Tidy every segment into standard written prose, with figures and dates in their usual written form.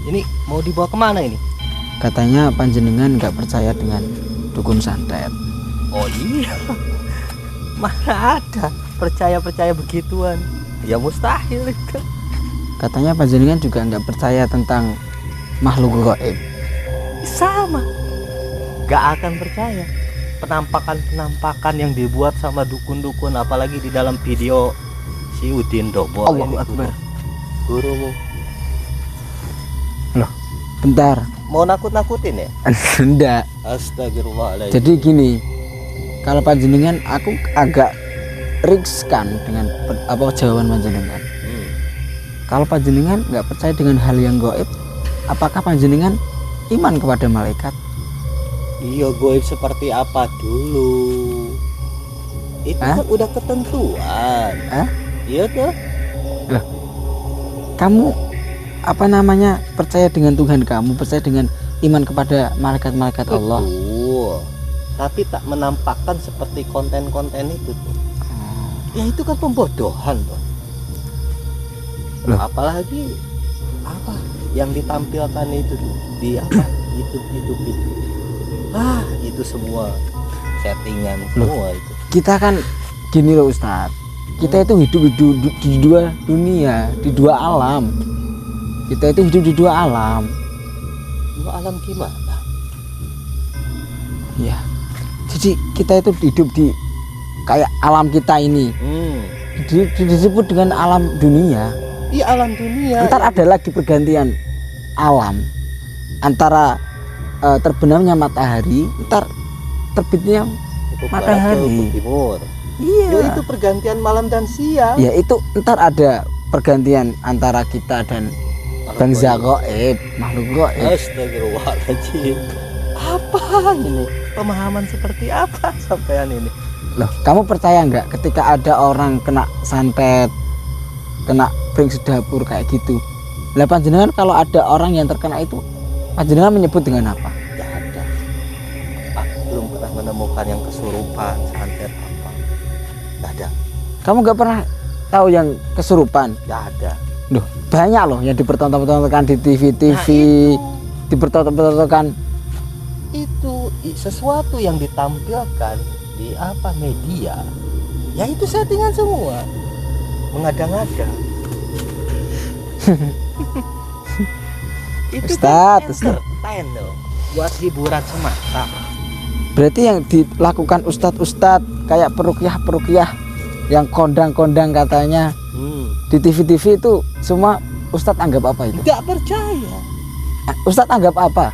Ini mau dibawa kemana ini? Katanya panjenengan nggak percaya dengan dukun santet. Oh iya. Mana ada percaya begituan? Ya mustahil itu. Katanya panjenengan juga nggak percaya tentang makhluk gaib. Sama. Gak akan percaya. Penampakan yang dibuat sama dukun-dukun, apalagi di dalam video si Udin Dobo. Allahu Akbar. Gurumu. Loh, bentar. Mau nakut-nakutin ya? Enggak. Astagfirullahaladzim. Jadi gini, kalau panjenengan aku agak riskan dengan jawaban panjenengan. Kalau panjenengan nggak percaya dengan hal yang gaib, apakah panjenengan iman kepada malaikat? Iya, gaib seperti apa dulu? Itu kan udah ketentuan. Iya tuh. Loh, kamu percaya dengan Tuhan kamu, percaya dengan iman kepada malaikat-malaikat Allah. Betul. Tapi tak menampakkan seperti konten-konten itu tuh. Ya itu kan pembodohan tuh. Loh. Apalagi apa yang ditampilkan itu tuh di apa YouTube itu. Itu semua settingan semua itu. Kita kan gini loh Ustadz, kita itu hidup di dua dunia, di dua alam. Kita itu hidup di dua alam. Dua alam gimana? Ya, jadi kita itu hidup di kayak alam kita ini. Disebut dengan alam dunia. Iya, alam dunia. Ntar ada lagi pergantian alam antara terbenamnya matahari, ntar terbitnya matahari. Timur. Iya. Ya, itu pergantian malam dan siang. Ya itu ntar ada pergantian antara kita dan bangsa gaib, makhluk gaib. Astagfirullahaladzim. Apa ini? Pemahaman seperti apa sampean ini? Loh, kamu percaya nggak ketika ada orang kena santet, kena pring sedapur kayak gitu? Lah panjenengan kalau ada orang yang terkena itu, panjenengan menyebut dengan apa? Gak ada. Aku belum pernah menemukan yang kesurupan, santet apa. Gak ada. Kamu nggak pernah tahu yang kesurupan? Gak ada. Loh, banyak loh yang dipertontonkan di TV, dipertontonkan. Itu sesuatu yang ditampilkan di apa media. Ya itu settingan semua. Mengada-ngada. Itu Ustadz, kan entertain loh, buat hiburan semata. Berarti yang dilakukan ustadz kayak peruqyah yang kondang katanya di TV itu semua ustadz anggap apa itu? Gak percaya. Ustadz anggap apa?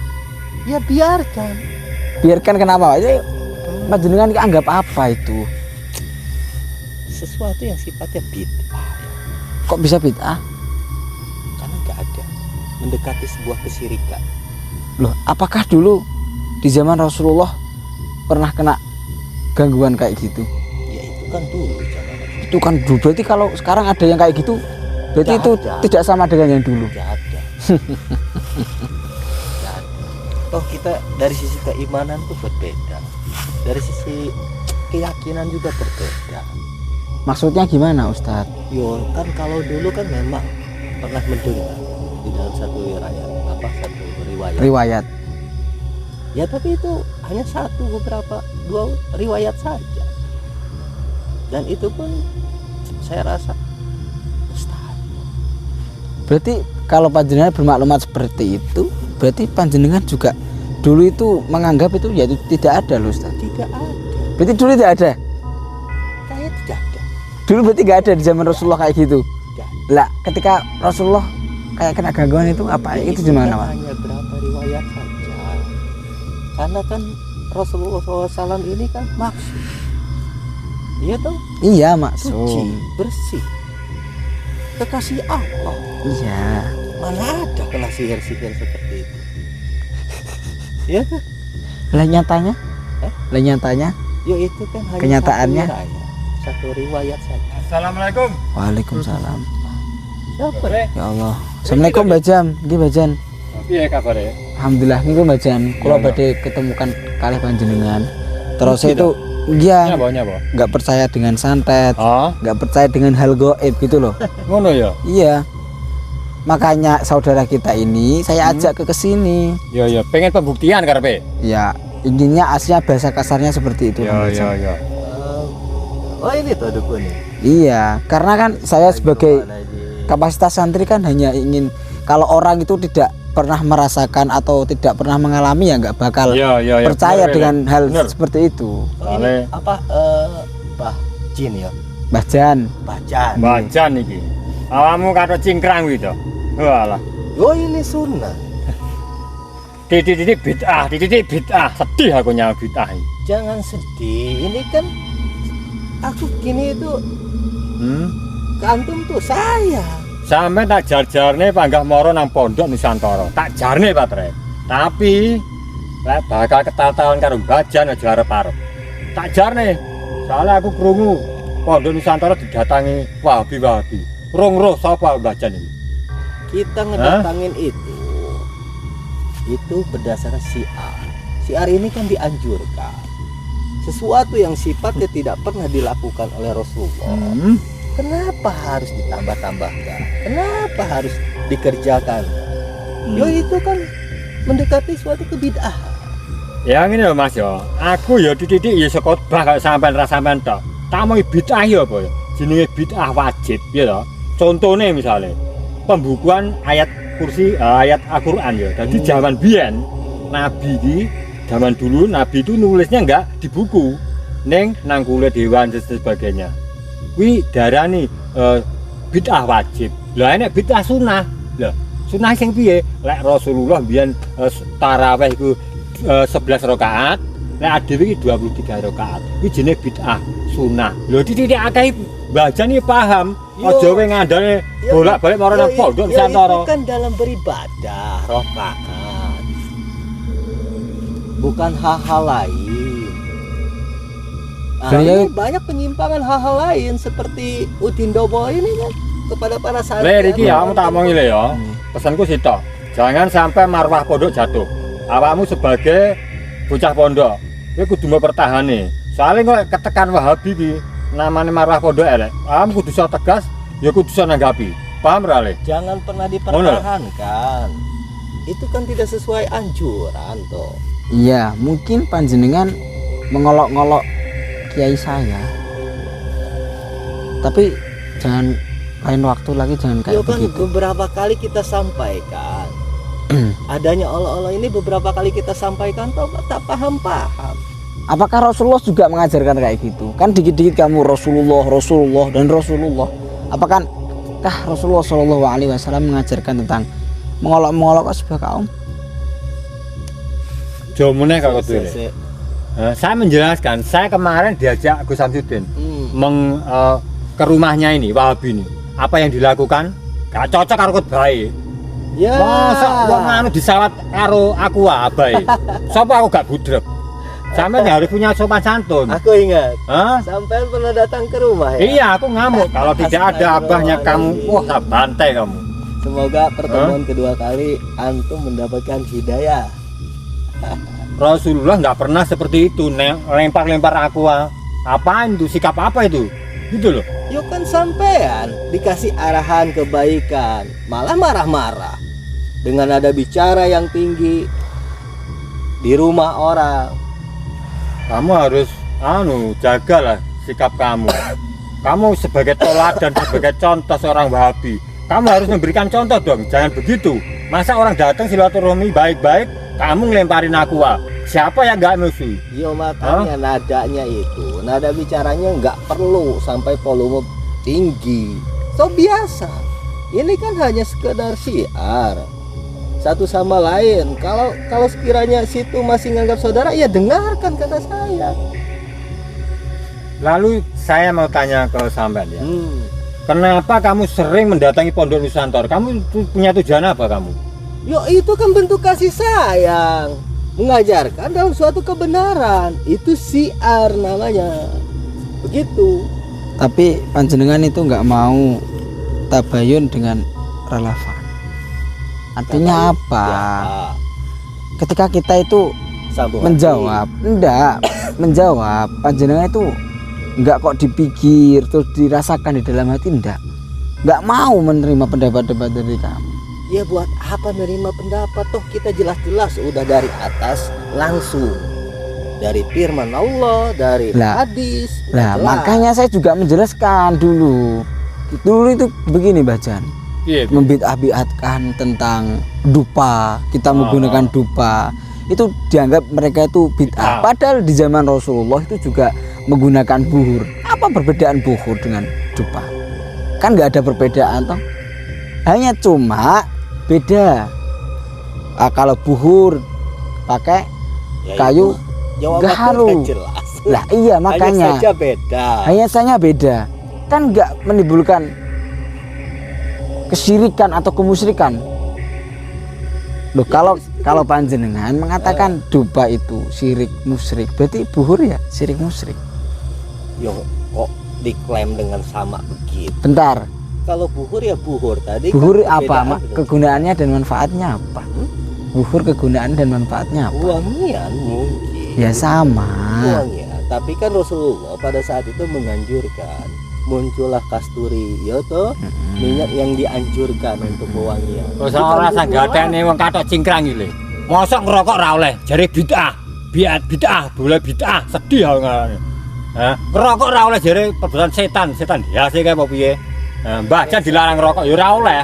Ya biarkan. Biarkan kenapa? Jadi panjenengan anggap apa itu? Sesuatu yang sifatnya bid'ah. Kok bisa bid'ah? Karena gak ada mendekati sebuah kesyirikan. Loh, apakah dulu di zaman Rasulullah pernah kena gangguan kayak gitu? Ya itu kan dulu zaman. Itu kan dulu. Berarti kalau sekarang ada yang kayak gitu, berarti Gak itu ada. tidak sama dengan yang dulu. Gak ada. Gak ada. Toh kita dari sisi keimanan tuh berbeda, dari sisi keyakinan juga berbeda. Maksudnya gimana Ustadz? Yo kan kalau dulu kan memang pernah mendengar di dalam satu riwayat. Ya tapi itu hanya dua riwayat saja. Dan itu pun saya rasa mustahil. Berarti kalau panjenengan bermaklumat seperti itu, berarti panjenengan juga dulu itu menganggap itu ya itu tidak ada loh Ustaz. Tidak ada. Berarti dulu tidak ada. Kayak tidak ada. Dulu berarti nggak ada di zaman Rasulullah kayak gitu. Tidak. Lah ketika Rasulullah kayak kena gangguan itu apa? Ya, itu gimana Pak? Hanya berapa riwayat saja. Karena kan Rasulullah SAW ini kan maksud. Iya toh? Iya Suci, maksum. bersih. Kekasih Allah. Iya. Mana ada kena sihir-sihir seperti itu? Iya tuh. Lah nyatanya? Lah nyatanya? Ya itu kan hanya Kenyataannya? satu riwayat saja. Assalamualaikum. Waalaikumsalam. Siapa? Ya Allah. Assalamualaikum Mbak Jam. Nggih Mbak Jan. Piye kabare? Alhamdulillah niku Mbak Jan. Kula badhe ketemukan kalih panjenengan. Terus itu iya Nyapa? nggak percaya dengan santet, Oh, nggak percaya dengan hal gaib gitu loh. ngono ya. Iya. makanya saudara kita ini saya ajak ke kesini. Ya ya, pengen pembuktian karepe. Ya, intinya aslinya bahasa kasarnya seperti itu. Ya Kang ya Ujang. ya. Oh ini tuh dukunnya. Iya, karena kan saya sebagai Gimana, Ji? kapasitas santri kan hanya ingin kalau orang itu tidak pernah merasakan atau tidak pernah mengalami ya nggak bakal Ya ya ya. percaya bener, dengan bener. hal Bener. seperti itu. Oh, ini apa Bah Jin ya? Mbah Jan, Bacan. Bacan iki. Awakmu kata cingkrang gitu. Walah. Oh ini sunnah. Titik bid'ah, titik bid'ah. Sedih aku nyawa bid'ah ini. Jangan sedih. Ini kan aku gini itu kantum tuh saya. Sampai tak jar-jarne panggah moro nang pondok Nusantara. Tak jarne Patre. Tapi lek bakal ketatalan karo Bajan aja arep-arep. Tak jarne. Soalnya aku krungu pondok Nusantara didatangi Wahabi. Rong roh sapa Bajan iki? Kita ngedatangin itu berdasarkan syiar. Syiar ini kan dianjurkan. Sesuatu yang sifatnya tidak pernah dilakukan oleh Rasulullah. Kenapa harus ditambah-tambahkan? Kenapa harus dikerjakan? Yo itu kan mendekati suatu kebid'ahan. Ya ngene lho Mas ya. Aku ya titik ya sekotbah kaya sampean ra sampean tok. Tak mau bid'ah ya apa ya? Jenenge bid'ah wajib ya to. Contone misalnya pembukuan ayat kursi ayat Al-Qur'an ya. Jadi zaman biyen Nabi di zaman dulu Nabi itu nulisnya enggak di buku. Neng nang kulit dewan dan sebagainya. Kuwi darani bid'ah wajib. Lah nek bid'ah sunah. Lah sunah sing piye? Lek Rasulullah biyen tarawih iku 11 rakaat, lek adewe iki 23 rakaat. Kuwi jenenge bid'ah sunah. Lho titik akeh bajan iki paham. Aja kowe ngandane bolak-balik marang nang pondok Nusantara. Itu kan dalam beribadah, rakaat. Bukan hal-hal lain. Saya- Ini banyak penyimpangan hal-hal lain seperti Udin Dobo ini kan kepada para santri. Le iki ya kamu tak omongi le ya. Pesanku sitok. Jangan sampai marwah pondok jatuh. Awakmu sebagai bocah pondok, kowe kudu mempertahani. Soalnya kok ketekan Wahabi iki namanya marwah pondok elek. Awakmu kudu iso tegas, ya kudu iso nanggapi. Paham ra le? Jangan pernah dipertahankan. Itu kan tidak sesuai anjuran toh. iya mungkin panjenengan mengolok-ngolok kiai saya. Tapi jangan lain waktu lagi jangan Ya kayak kan begitu. beberapa kali kita sampaikan. Adanya Allah ini beberapa kali kita sampaikan toh tak paham-paham. Apakah Rasulullah juga mengajarkan kayak gitu? Kan dikit-dikit kamu Rasulullah dan Rasulullah. Apakah Rasulullah Shallallahu Alaihi Wasallam mengajarkan tentang mengolok-mengolok sebuah kaum? Jomone kalau kudu le. Se- Saya menjelaskan, saya kemarin diajak Gus Samsudin Hmm. ke rumahnya ini Wahabi ini. Apa yang dilakukan? Gak cocok karo bae. Ya. Masa wong anu disawat karo aku abai. Sapa aku gak budrek. Sampeyan harus punya sopan santun. Aku ingat. Hah? Sampai pernah datang ke rumah ya. Iya, aku ngamuk. Kalau tidak ada abahnya kamu, wah tak bantai kamu. Semoga pertemuan kedua kali antum mendapatkan hidayah. Rasulullah nggak pernah seperti itu, lempar-lempar aku. Apaan itu? Sikap apa itu? Gitu loh. Yuk kan sampean dikasih arahan kebaikan, malah marah-marah dengan nada bicara yang tinggi di rumah orang. Kamu harus jagalah sikap kamu. Kamu sebagai teladan, sebagai contoh seorang Wahabi, kamu harus memberikan contoh dong. Jangan begitu. Masa orang datang silaturahmi baik-baik, kamu ngelemparin aku. Siapa yang nggak musuh? Yo makanya nadanya itu, nada bicaranya nggak perlu sampai volume tinggi. So biasa. Ini kan hanya sekedar syiar. Satu sama lain. Kalau sekiranya situ masih nganggap saudara, ya dengarkan kata saya. Lalu saya mau tanya ke sampean ya. Kenapa kamu sering mendatangi Pondok Nusantara? Kamu punya tujuan apa kamu? Yo itu kan bentuk kasih sayang, mengajarkan dalam suatu kebenaran. Itu syiar namanya. Begitu. Tapi panjenengan itu nggak mau tabayun dengan relevan. Artinya apa? Ya, Ketika kita itu sambung menjawab, menjawab panjenengan itu nggak kok dipikir terus dirasakan di dalam hati, nggak mau menerima pendapat-pendapat dari kamu. Ya buat apa nerima pendapat, toh kita jelas-jelas udah dari atas langsung dari firman Allah, dari hadis. Lah jelas. makanya saya juga menjelaskan dulu itu begini Bajan. Iya. Membid'ah-bid'ahkan tentang dupa, kita menggunakan dupa itu dianggap mereka itu bid'ah. Padahal di zaman Rasulullah itu juga menggunakan buhur. Apa perbedaan buhur dengan dupa? Kan nggak ada perbedaan toh. Hanya cuma beda. Kalau buhur pakai Ya, kayu jawabannya gaharu. udah jelas. Lah iya makanya. Hanya saja beda. Hanya saja beda. Kan nggak menimbulkan kesyirikan atau kemusyrikan. Loh kalau panjenengan mengatakan dupa itu syirik musyrik, berarti buhur ya syirik musyrik. Yo kok diklaim dengan sama begitu? Bentar. Kalau buhur ya buhur tadi. Buhur kan apa? Kegunaannya dan manfaatnya apa? Buhur kegunaan dan manfaatnya apa? Wangian mungkin. Ya sama. Wangian. Tapi kan Rasulullah pada saat itu menganjurkan muncullah kasturi, ya toh minyak yang dianjurkan untuk pewangian. Terus ora rasa gadane wong katok cingkrang iki lho. Mosok ngerokok ra oleh, jare bid'ah. Bid'ah, boleh bid'ah, sedih aku ngene. Hah? Ngerokok ra oleh jare perbuatan setan biasa kae apa piye? Mbah Jan dilarang ngerokok ya ora oleh.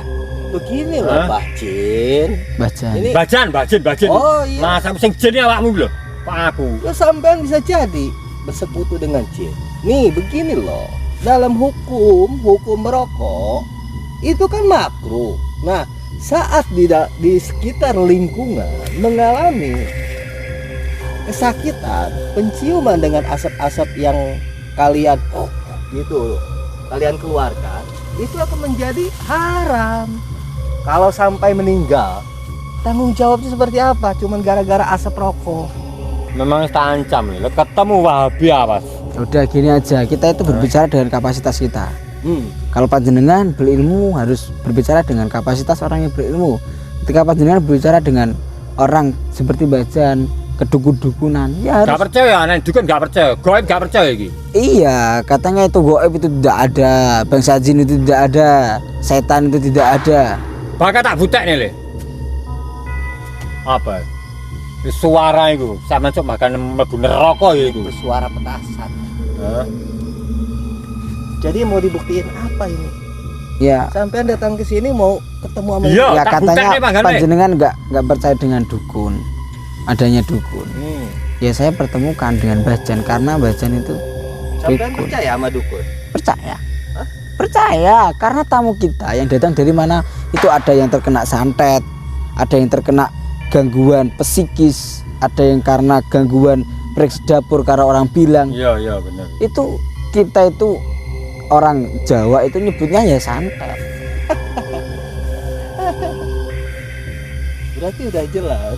Begini loh Mbah Jin. Bajan. Ini Bajin. Oh iya. Masa sing jin awakmu lho. Kok aku? Ya sampean bisa jadi bersekutu dengan jin. Nih begini loh. Dalam hukum merokok itu kan makruh. Nah, saat di sekitar lingkungan mengalami kesakitan, penciuman dengan asap-asap yang kalian keluarkan, itu akan menjadi haram. Kalau sampai meninggal, tanggung jawabnya seperti apa? Cuman gara-gara asap rokok. Memang tak ancam lho, ketemu Wahabi apa? Udah gini aja, kita itu berbicara dengan kapasitas kita. Kalau panjenengan berilmu harus berbicara dengan kapasitas orang yang berilmu. Ketika panjenengan berbicara dengan orang seperti Bajan, kedukun-dukunan, ya harus. Gak percaya, nek dukun gak percaya, goib gak percaya iki. Iya, katanya itu goib itu tidak ada, bangsa jin itu tidak ada, setan itu tidak ada. Bakal tak butek nih le. Apa? Suara itu, sama cok makan mlebu neraka ya iku. Bersuara petasan. Jadi mau dibuktiin apa ini? Ya. Sampean datang ke sini mau ketemu sama Iya. Ya tak katanya butek nih, Bang, panjenengan nggak percaya dengan dukun, adanya dukun. Ya saya pertemukan dengan Bajan karena Bajan itu Sampean dukun. percaya sama dukun? Percaya. Percaya karena tamu kita yang datang dari mana itu ada yang terkena santet, ada yang terkena gangguan psikis, ada yang karena gangguan periksa dapur karena orang bilang. Iya benar. Itu kita itu orang Jawa itu nyebutnya ya santet. Berarti udah jelas.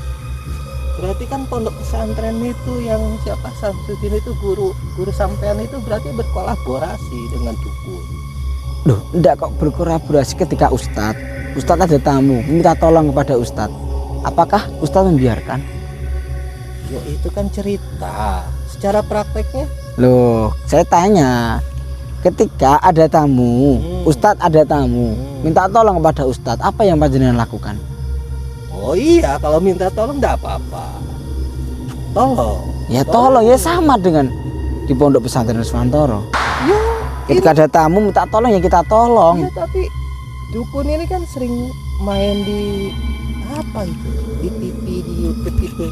Berarti kan pondok pesantren itu yang siapa Samsudin itu guru sampean itu berarti berkolaborasi dengan dukun. Loh, enggak kok berkolaborasi ketika Ustadz ada tamu minta tolong kepada Ustadz. Apakah Ustadz membiarkan? Ya itu kan cerita. Secara prakteknya? Loh, saya tanya. Ketika ada tamu, Ustadz ada tamu, minta tolong kepada Ustadz, apa yang panjenengan lakukan? Oh iya, kalau minta tolong enggak apa-apa. Tolong. Ya tolong, ya sama dengan di pondok pesantren Swantoro. Ya, Ketika ada tamu minta tolong ya kita tolong. iya, tapi dukun ini kan sering main di apa itu? Di TV, di YouTube itu.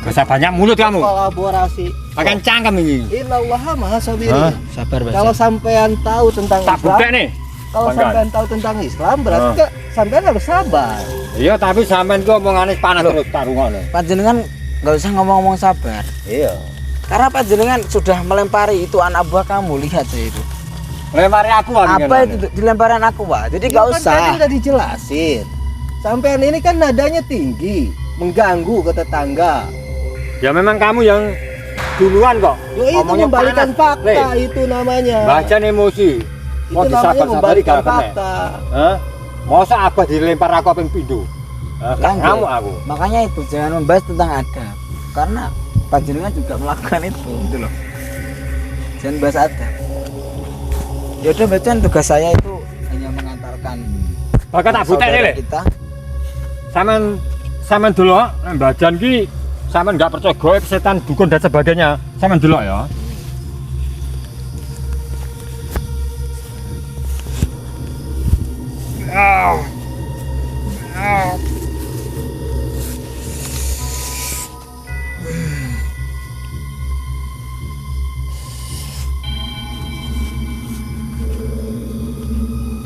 Gak usah banyak mulut kamu. Kolaborasi. Akan cangkem ini. Innallaha maha sabirin. Sabar Bajan. Kalau sampean tahu tentang Tak Islam, butek nih. kalau Bangga. sampean tahu tentang Islam berarti kan sampean harus sabar. Iya tapi sampean kok omongane panas terus tak rungokno. Panjenengan nggak usah ngomong-ngomong sabar. Iya. Karena panjenengan sudah melempari itu anak buah kamu, lihat saya itu. Lempari aku Apa itu dilemparin aku, Pak? Jadi nggak Kan usah. tadi udah dijelasin. Sampean ini kan nadanya tinggi, mengganggu ke tetangga. Ya memang kamu yang duluan kok. Yo itu Ngomongnya membalikan panas. fakta Le, itu namanya. Baca emosi. Itu namanya membalikan fakta. Hah? Masa apa dilempar aku ping pindho? Lanjut. Kamu aku. Makanya itu jangan membahas tentang adab. Karena panjenengan juga melakukan itu, gitu loh. Jangan bahas adab. Ya udah Bacan, tugas saya itu hanya mengantarkan bakal tak butekne saudara lek. kita. Sampean delok mbajan ki sampean enggak percaya gaib setan dukun dan sebagainya. Sampean delok ya.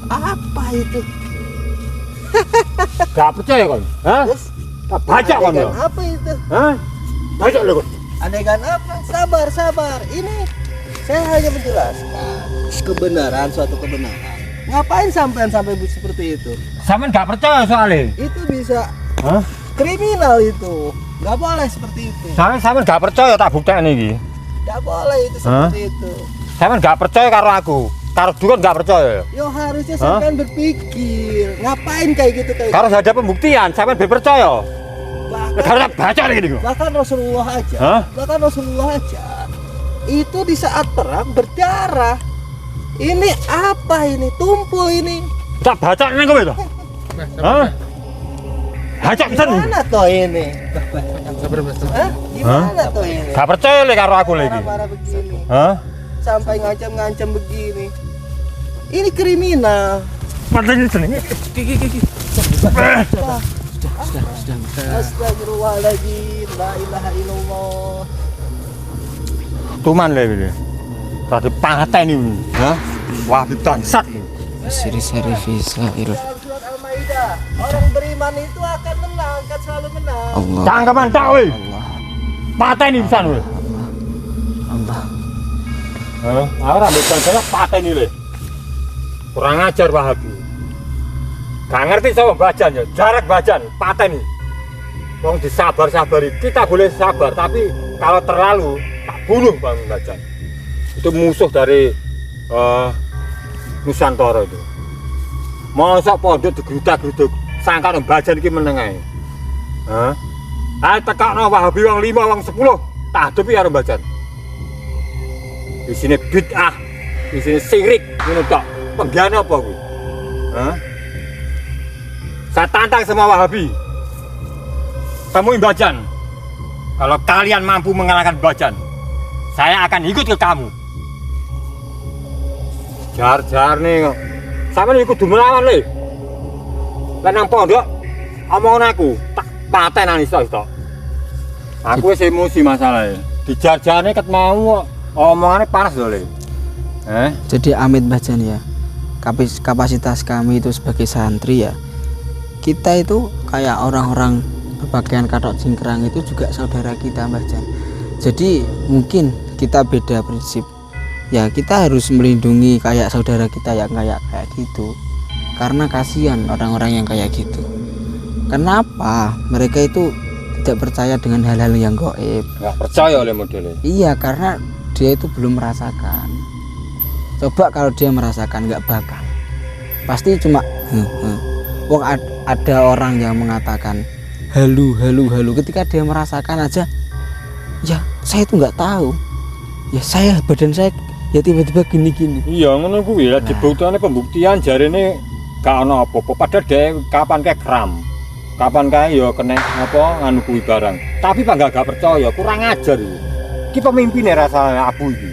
Apa itu? Gak percaya kon? Hah? Terus Tak baca kon ya? adegan apa itu? Hah? Baca lho kon. Adegan apa? Sabar. Ini saya hanya menjelaskan kebenaran, suatu kebenaran. Ngapain sampai seperti itu? Sampean gak percaya soalnya. Itu bisa Hah? kriminal itu. Nggak boleh seperti itu. Soalnya sampean gak percaya tak buktekne iki. Nggak boleh itu seperti itu. Sampean gak percaya karo aku. Karo dukun gak percaya. Yo harusnya sampean berpikir. Ngapain kayak gitu kayak Harus ada pembuktian, sampean percaya. Karena baca lagi nih. bahkan Rasulullah aja. Hah? Bahkan Rasulullah aja. Itu di saat perang berdarah. Ini apa ini? Tumpul ini. Tak baca nih kowe to. Hah? Baca pisan. Gimana toh ini? Hah? Gimana toh ini? Gak percaya le karo aku lagi. Marah-marah begini. Hah? Sampai ngancam-ngancam begini. Ini kriminal. Padahal seneng. Wah, Sudah. astagfirullahaladzim. La ilaha illallah. Tuman le iki. Tadi pateni. Hah? Wah, bangsat. Siri-siri Fisail. Surat Al-Maidah. Orang beriman itu akan menang, akan selalu menang. Allah. Cangkeman tak kowe. Allah. Pateni pisan kowe. Allah. Hah? Aku rambut saya pateni le. Kurang ajar Wahabi. Gak ngerti sama bajan ya, jarak bajan, pateni. Wong disabar-sabari, kita boleh sabar, tapi kalau terlalu tak bunuh Bang Bajan. Itu musuh dari Nusantara itu. Masa pondok digrudak-gruduk, sangka nang Bajan iki meneng ae. Hah? Ae tekakno Wahabi wong 5 wong 10, tak hadepi karo Bajan. Di sini bid'ah, di sini syirik, ngono tok. Penggiana apa kuwi? Hah? Saya tantang semua Wahabi. Temui Bajan. Kalau kalian mampu mengalahkan Bajan, saya akan ikut ke kamu. Jar-jar nih kok. Sampe ikut melawan le. Lah nang pondok omongan aku tak patenan iso-iso. Aku wis emosi masalahnya. Dijar-jarne ket mau omongane panas lho le. Jadi Amit Bajan ya, kapasitas kami itu sebagai santri ya, kita itu kayak orang-orang berpakaian katok cingkrang itu juga saudara kita Mbah Jan. Jadi mungkin kita beda prinsip ya, kita harus melindungi kayak saudara kita yang kayak gitu, karena kasihan orang-orang yang kayak gitu. Kenapa mereka itu tidak percaya dengan hal-hal yang gaib? Nggak percaya oleh modelnya. Iya, karena dia itu belum merasakan. Coba kalau dia merasakan, nggak bakal, pasti cuma wong ada orang yang mengatakan halu. Ketika dia merasakan aja, ya saya itu nggak tahu, ya badan saya ya tiba-tiba gini. Iya ngono kuwi lah, dibutuhane pembuktian jarene gak ana apa-apa. Padahal dhek kapan kae kram. Kapan kae ya kena apa nganu kuwi barang. Tapi gak percaya, kurang ajar iki. Iki pemimpine rasane abu iki.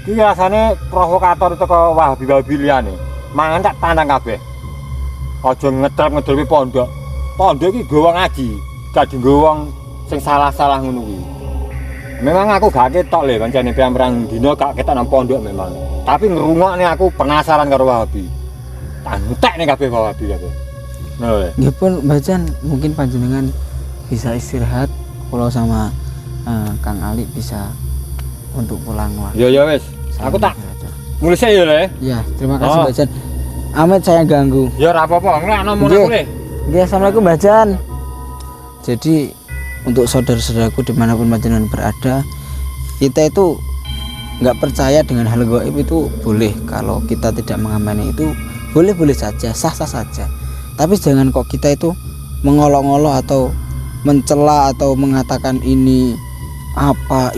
Iki rasane provokator teko Wahabi liyane. Mangan tak tantang kabeh. Aja ngedrep-ngedrepi pondok. Pondok iki nggo wong ngaji, gak dienggo wong sing salah-salah ngono kuwi. Memang aku gak ketok le kancane pirang-pirang dina gak ketok nang pondok memang. Tapi ngrungokne aku penasaran karo Wahabi. Tantek nih kabeh Wahabi kabeh. Ngono le. Ya pun Mbah Jan, mungkin panjenengan bisa istirahat, kalau sama Kang Ali bisa untuk pulang. Ya wis. Aku tak mulih sik ya le. Ya, terima kasih Mbah Jan. Amit saya ganggu. Ya ora apa-apa, nglakno mono le. Nggih, assalamualaikum Mbah Jan. Jadi untuk saudara-saudaraku dimanapun panjenengan berada, kita itu nggak percaya dengan hal gaib itu boleh. Kalau kita tidak mengamini itu boleh-boleh saja, sah-sah saja. Tapi jangan kok kita itu mengolok-olok atau mencela atau mengatakan ini apa.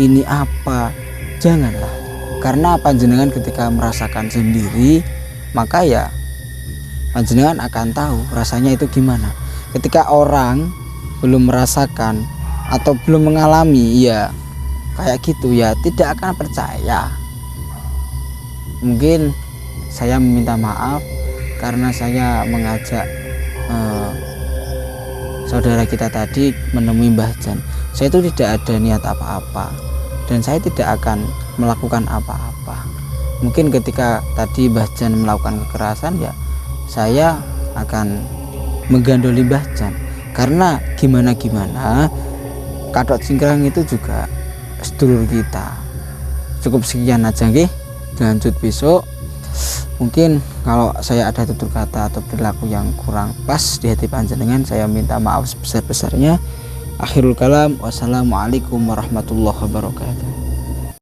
Janganlah. Karena panjenengan ketika merasakan sendiri, maka ya panjenengan akan tahu rasanya itu gimana. Ketika orang belum merasakan atau belum mengalami ya kayak gitu ya tidak akan percaya. Mungkin saya meminta maaf karena saya mengajak saudara kita tadi menemui Mbah Jan. Saya itu tidak ada niat apa-apa dan saya tidak akan melakukan apa-apa. Mungkin ketika tadi Mbah Jan melakukan kekerasan ya saya akan menggandoli Mbah Jan, karena gimana Kathok Cingkrang itu juga sedulur kita. Cukup sekian aja nggih, lanjut besok. Mungkin kalau saya ada tutur kata atau perilaku yang kurang pas di hati panjenengan, saya minta maaf sebesar-besarnya. Akhirul kalam, wassalamualaikum warahmatullahi wabarakatuh.